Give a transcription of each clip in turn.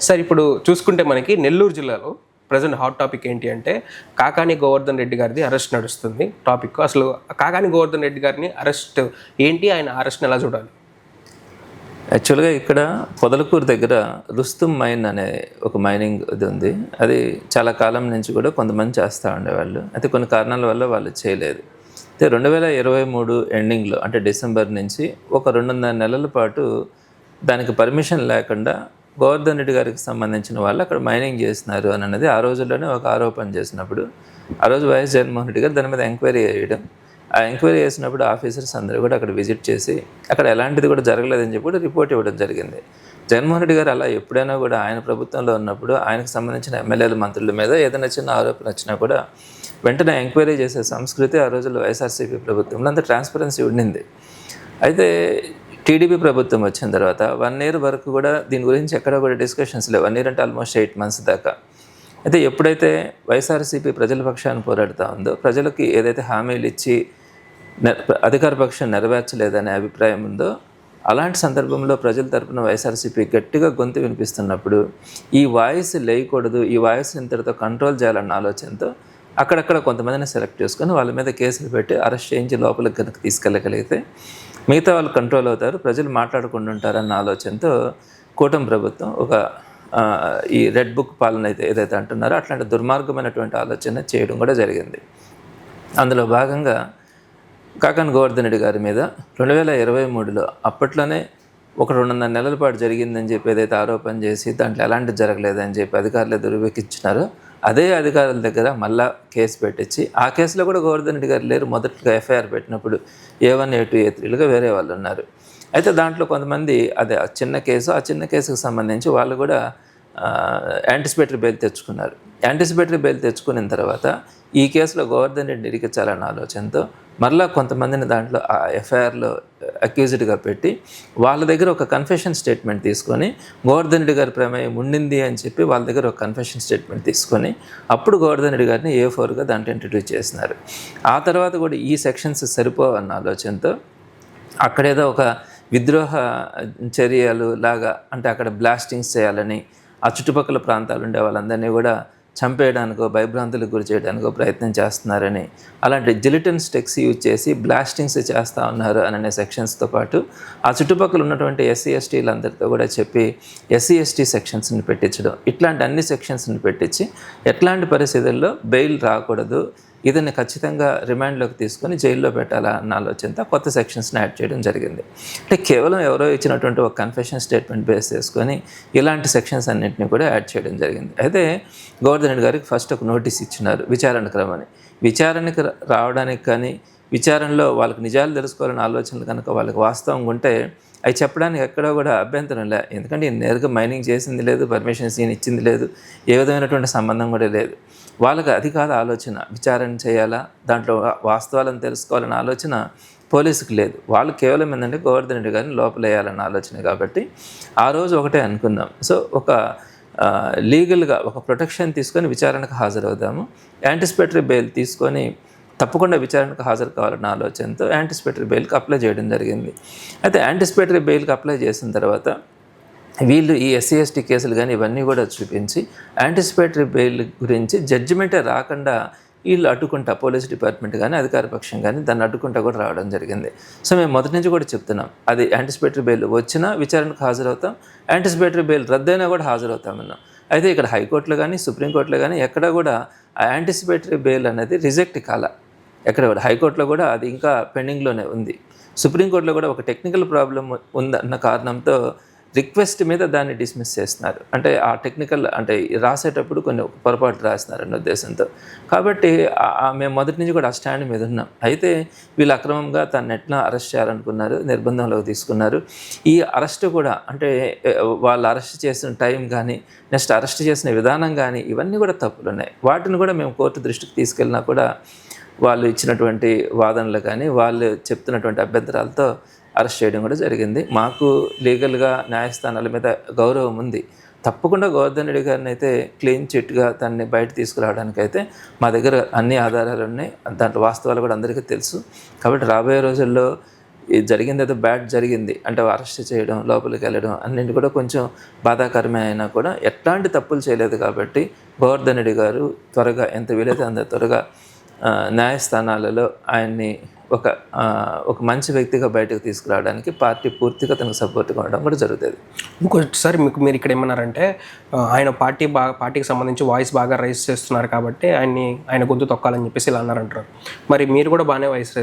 Sir ఇప్పుడు చూసుకుంటే మనకి నెల్లూరు జిల్లాలో ప్రజెంట్ హాట్ టాపిక్ ఏంటి అంటే కాకాని గోవర్ధన్ రెడ్డి గారిది అరెస్ట్ నడుస్తుంది టాపిక్. అసలు కాకాని గోవర్ధన్ రెడ్డి గారిని అరెస్ట్ ఏంటి, ఆయన అరెస్ట్ని ఎలా చూడాలి? యాక్చువల్గా ఇక్కడ పొదలకూరు దగ్గర రుస్తుం మైన్ అనే ఒక మైనింగ్ ఇది ఉంది. అది చాలా కాలం నుంచి కూడా కొంతమంది చేస్తూ ఉండేవాళ్ళు. అయితే కొన్ని కారణాల వల్ల వాళ్ళు చేయలేదు. అయితే 2023 ఎండింగ్లో అంటే డిసెంబర్ నుంచి ఒక 2.5 నెలల పాటు దానికి పర్మిషన్ లేకుండా గోవర్ధన్ రెడ్డి గారికి సంబంధించిన వాళ్ళు అక్కడ మైనింగ్ చేస్తున్నారు అని అన్నది ఆ రోజుల్లోనే ఒక ఆరోపణ చేసినప్పుడు ఆ రోజు వైఎస్ జగన్మోహన్ రెడ్డి గారు దాని మీద ఎంక్వైరీ చేయడం, ఆ ఎంక్వైరీ చేసినప్పుడు ఆఫీసర్స్ అందరూ కూడా అక్కడ విజిట్ చేసి అక్కడ ఎలాంటిది కూడా జరగలేదని చెప్పి కూడా రిపోర్ట్ ఇవ్వడం జరిగింది. జగన్మోహన్ రెడ్డి గారు అలా ఎప్పుడైనా కూడా ఆయన ప్రభుత్వంలో ఉన్నప్పుడు ఆయనకు సంబంధించిన ఎమ్మెల్యేల మంత్రుల మీద ఏదైనా చిన్న ఆరోపణ వచ్చినా కూడా వెంటనే ఎంక్వైరీ చేసే సంస్కృతి ఆ రోజుల్లో వైఎస్ఆర్సీపీ ప్రభుత్వంలో అంత ట్రాన్స్పరెన్సీ ఉండింది. టీడీపీ ప్రభుత్వం వచ్చిన తర్వాత 1 year వరకు కూడా దీని గురించి ఎక్కడ కూడా డిస్కషన్స్ లేవు. 1 year అంటే ఆల్మోస్ట్ 8 months దాకా. అయితే ఎప్పుడైతే వైఎస్ఆర్సీపీ ప్రజల పక్షాన్ని పోరాడుతూ ఉందో, ప్రజలకి ఏదైతే హామీలు ఇచ్చి అధికార పక్షం నెరవేర్చలేదనే అభిప్రాయం ఉందో, అలాంటి సందర్భంలో ప్రజల తరపున వైఎస్ఆర్సీపీ గట్టిగా గొంతు వినిపిస్తున్నప్పుడు ఈ వాయిస్ లేయకూడదు, ఈ వాయిస్ ఇంతటితో కంట్రోల్ చేయాలన్న ఆలోచనతో అక్కడక్కడ కొంతమందిని సెలెక్ట్ చేసుకొని వాళ్ళ మీద కేసులు పెట్టి అరెస్ట్ చేయించి లోపలికి కనుక తీసుకెళ్ళగలిగితే మిగతా వాళ్ళు కంట్రోల్ అవుతారు, ప్రజలు మాట్లాడకుండా ఉంటారన్న ఆలోచనతో కూటమి ప్రభుత్వం ఒక ఈ రెడ్ బుక్ పాలన అయితే ఏదైతే అంటున్నారో అట్లాంటి దుర్మార్గమైనటువంటి ఆలోచన చేయడం కూడా జరిగింది. అందులో భాగంగా కాకాని గోవర్ధన్ రెడ్డి గారి మీద 2023లో అప్పట్లోనే ఒక 2.5 నెలల పాటు జరిగిందని చెప్పి ఏదైతే ఆరోపణ చేసి దాంట్లో ఎలాంటి జరగలేదని చెప్పి అధికారులు దుర్వికిచ్చినారో అదే అధికారుల దగ్గర మళ్ళా కేసు పెట్టించి ఆ కేసులో కూడా గోవర్ధన్ రెడ్డి గారు లేరు. మొదటిగా ఎఫ్ఐఆర్ పెట్టినప్పుడు A1, A2, A3లుగా వేరే వాళ్ళు ఉన్నారు. అయితే దాంట్లో కొంతమంది అదే చిన్న కేసు, ఆ చిన్న కేసుకు సంబంధించి వాళ్ళు కూడా యాంటిసిపేటరీ బెయిల్ తెచ్చుకున్నారు. యాంటిసిపేటరీ బెయిల్ తెచ్చుకున్న తర్వాత ఈ కేసులో గోవర్ధన్ రెడ్డి ఇరికించాలన్న ఆలోచనతో మరలా కొంతమందిని దాంట్లో ఆ ఎఫ్ఐఆర్లో అక్యూజ్డ్గా పెట్టి వాళ్ళ దగ్గర ఒక కన్ఫెషన్ స్టేట్మెంట్ తీసుకొని గోవర్ధన్ రెడ్డి గారి ప్రమేయం ఉండింది అని చెప్పి వాళ్ళ దగ్గర ఒక కన్ఫెషన్ స్టేట్మెంట్ తీసుకొని అప్పుడు గోవర్ధన్ రెడ్డి గారిని A4గా దాంట్లో ఇంట్రడ్యూస్ చేసినారు. ఆ తర్వాత కూడా ఈ సెక్షన్స్ సరిపోవన్న ఆలోచనతో అక్కడేదో ఒక విద్రోహ చర్యలు లాగా అంటే అక్కడ బ్లాస్టింగ్స్ చేయాలని ఆ చుట్టుపక్కల ప్రాంతాలు ఉండే వాళ్ళందరినీ కూడా చంపేయడానికో భయభ్రాంతులకు గురి చేయడానికో ప్రయత్నం చేస్తున్నారని, అలాంటి జిలిటన్స్ టెక్స్ యూజ్ చేసి బ్లాస్టింగ్స్ చేస్తూ ఉన్నారు అనే సెక్షన్స్తో పాటు ఆ చుట్టుపక్కల ఉన్నటువంటి SC, STలందరితో కూడా చెప్పి SC, ST సెక్షన్స్ని పెట్టించడం, ఇట్లాంటి అన్ని సెక్షన్స్ని పెట్టించి ఎట్లాంటి పరిస్థితుల్లో బెయిల్ రాకూడదు, ఇదని ఖచ్చితంగా రిమాండ్లోకి తీసుకొని జైల్లో పెట్టాలా అన్న ఆలోచనతో కొత్త సెక్షన్స్ని యాడ్ చేయడం జరిగింది. అంటే కేవలం ఎవరో ఇచ్చినటువంటి ఒక కన్ఫెషన్ స్టేట్మెంట్ బేస్ చేసుకొని ఇలాంటి సెక్షన్స్ అన్నింటినీ కూడా యాడ్ చేయడం జరిగింది. అయితే గోవర్ధన్ రెడ్డి గారికి ఫస్ట్ ఒక నోటీస్ ఇచ్చినారు విచారణకు రమ్మని. విచారణకు రావడానికి కానీ విచారణలో వాళ్ళకి నిజాలు తెలుసుకోవాలనే ఆలోచనలు కనుక వాళ్ళకి వాస్తవంగా ఉంటే అవి చెప్పడానికి ఎక్కడో కూడా అభ్యంతరం లే. ఎందుకంటే ఈయన నేరుగా మైనింగ్ చేసింది లేదు, పర్మిషన్స్ ఈయన ఇచ్చింది లేదు, ఏ విధమైనటువంటి సంబంధం కూడా లేదు. వాళ్ళకి అది కాదు ఆలోచన, విచారణ చేయాలా, దాంట్లో వాస్తవాలను తెలుసుకోవాలన్న ఆలోచన పోలీసుకి లేదు. వాళ్ళు కేవలం ఏంటంటే గోవర్ధన్ రెడ్డి గారిని లోపలేయాలన్న ఆలోచన. కాబట్టి ఆ రోజు ఒకటే అనుకుందాం, సో ఒక లీగల్గా ఒక ప్రొటెక్షన్ తీసుకొని విచారణకు హాజరవుదాము, యాంటిసిపేటరీ బెయిల్ తీసుకొని తప్పకుండా విచారణకు హాజరు కావాలన్న ఆలోచనతో యాంటిసిపేటరీ బెయిల్కి అప్లై చేయడం జరిగింది. అయితే యాంటిసిపేటరీ బెయిల్కి అప్లై చేసిన తర్వాత వీళ్ళు ఈ SC, ST కేసులు కానీ ఇవన్నీ కూడా చూపించి యాంటిసిపేటరీ బెయిల్ గురించి జడ్జిమెంటే రాకుండా వీళ్ళు అడ్డుకుంటా, పోలీస్ డిపార్ట్మెంట్ కానీ అధికార పక్షం కానీ దాన్ని అడ్డుకుంటా కూడా రావడం జరిగింది. సో మేము మొదటి నుంచి కూడా చెప్తున్నాం, అది యాంటిసిపేటరీ బెయిల్ వచ్చినా విచారణకు హాజరవుతాం, యాంటిసిపేటరీ బెయిల్ రద్దయినా కూడా హాజరవుతామన్నాం. అయితే ఇక్కడ హైకోర్టులో కానీ సుప్రీంకోర్టులో కానీ ఎక్కడ కూడా ఆ యాంటిసిపేటరీ బెయిల్ అనేది రిజెక్ట్ కాల. ఎక్కడ కూడా హైకోర్టులో కూడా అది ఇంకా పెండింగ్లోనే ఉంది. సుప్రీంకోర్టులో కూడా ఒక టెక్నికల్ ప్రాబ్లం ఉందన్న కారణంతో రిక్వెస్ట్ మీద దాన్ని డిస్మిస్ చేస్తున్నారు. అంటే ఆ టెక్నికల్ అంటే రాసేటప్పుడు కొన్ని పొరపాటు రాస్తున్నారు ఉద్దేశంతో. కాబట్టి మేము మొదటి నుంచి కూడా ఆ స్టాండ్ మీద ఉన్నాం. అయితే వీళ్ళు అక్రమంగా తను ఎట్లా అరెస్ట్ చేయాలనుకున్నారు, నిర్బంధంలోకి తీసుకున్నారు. ఈ అరెస్ట్ కూడా అంటే వాళ్ళు అరెస్ట్ చేసిన టైం కానీ నెక్స్ట్ అరెస్ట్ చేసిన విధానం కానీ ఇవన్నీ కూడా తప్పులు ఉన్నాయి. వాటిని కూడా మేము కోర్టు దృష్టికి తీసుకెళ్ళినా కూడా వాళ్ళు ఇచ్చినటువంటి వాదనలు కానీ వాళ్ళు చెప్తున్నటువంటి అభ్యంతరాలతో అరెస్ట్ చేయడం కూడా జరిగింది. మాకు లీగల్గా న్యాయస్థానాల మీద గౌరవం ఉంది. తప్పకుండా గోవర్ధన్ రెడ్డి గారిని అయితే క్లీన్ చిట్గా తనని బయట తీసుకురావడానికైతే మా దగ్గర అన్ని ఆధారాలు ఉన్నాయి, దాంట్లో వాస్తవాలు కూడా అందరికీ తెలుసు. కాబట్టి రాబోయే రోజుల్లో ఇది జరిగింది ఏదో బ్యాడ్ జరిగింది అంటే అరెస్ట్ చేయడం, లోపలికి వెళ్ళడం అన్నింటి కూడా కొంచెం బాధాకరమే అయినా కూడా ఎట్లాంటి తప్పులు చేయలేదు కాబట్టి గోవర్ధన్ రెడ్డి గారు త్వరగా ఎంత వీలైతే అంత త్వరగా న్యాయస్థానాలలో ఆయన్ని ఒక మంచి వ్యక్తిగా బయటకు తీసుకురావడానికి పార్టీ పూర్తిగా తనకు సపోర్ట్గా ఉండడం కూడా జరుగుతుంది. ఇంకోసారి మీరు ఇక్కడ ఏమన్నారంటే ఆయన పార్టీకి సంబంధించి వాయిస్ బాగా రైజ్ చేస్తున్నారు కాబట్టి ఆయన గొంతు తొక్కాలని చెప్పేసి ఇలా అన్నారంటారు. మరి మీరు కూడా బాగానే వాయిస్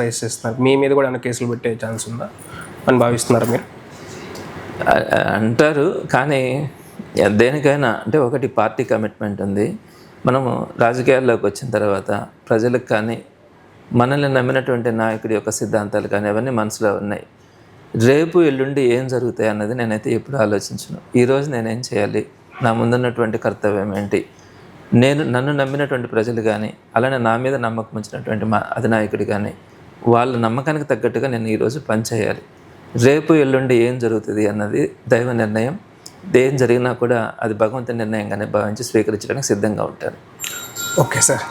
రైజ్ చేస్తున్నారు, మీ మీద కూడా ఏమైనా కేసులు పెట్టే ఛాన్స్ ఉందా అని భావిస్తున్నారు మీరు? అంటారు కానీ దేనికైనా అంటే ఒకటి పార్టీ కమిట్మెంట్ ఉంది. మనము రాజకీయాల్లోకి వచ్చిన తర్వాత ప్రజలకు కానీ మనల్ని నమ్మినటువంటి నాయకుడి యొక్క సిద్ధాంతాలు కానీ అవన్నీ మనసులో ఉన్నాయి. రేపు ఎల్లుండి ఏం జరుగుతాయి అన్నది నేనైతే ఎప్పుడు ఆలోచించను. ఈరోజు నేనేం చేయాలి, నా ముందున్నటువంటి కర్తవ్యం ఏంటి, నన్ను నమ్మినటువంటి ప్రజలు కానీ అలానే నా మీద నమ్మకం ఉంచినటువంటి మా అధినాయకుడు కానీ వాళ్ళ నమ్మకానికి తగ్గట్టుగా నేను ఈరోజు పనిచేయాలి. రేపు ఎల్లుండి ఏం జరుగుతుంది అన్నది దైవ నిర్ణయం. ఏం జరిగినా కూడా అది భగవంతుని నిర్ణయంగానే భావించి స్వీకరించడానికి సిద్ధంగా ఉంటాను. Okay sir.